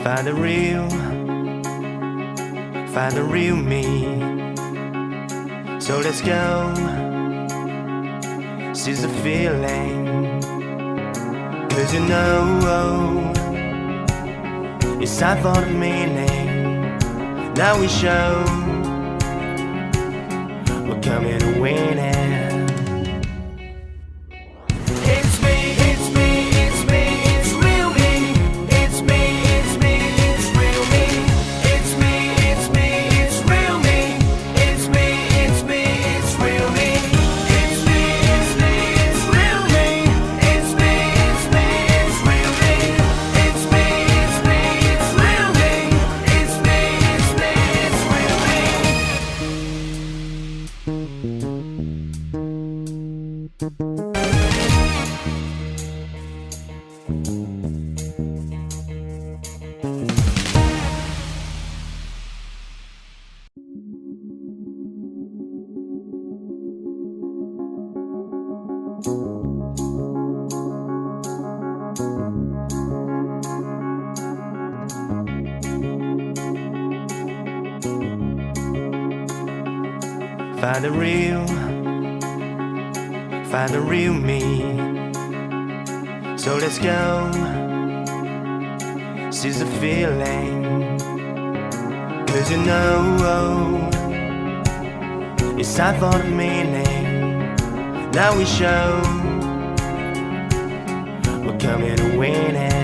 Find the real me. So let's go, seize the feeling. 'Cause you know, it's time for the meaning. Now we show we're coming to win it. Find the real me. So let's go, seize the feeling. 'Cause you know, it's time for the meaning. Now we show we're coming to win it.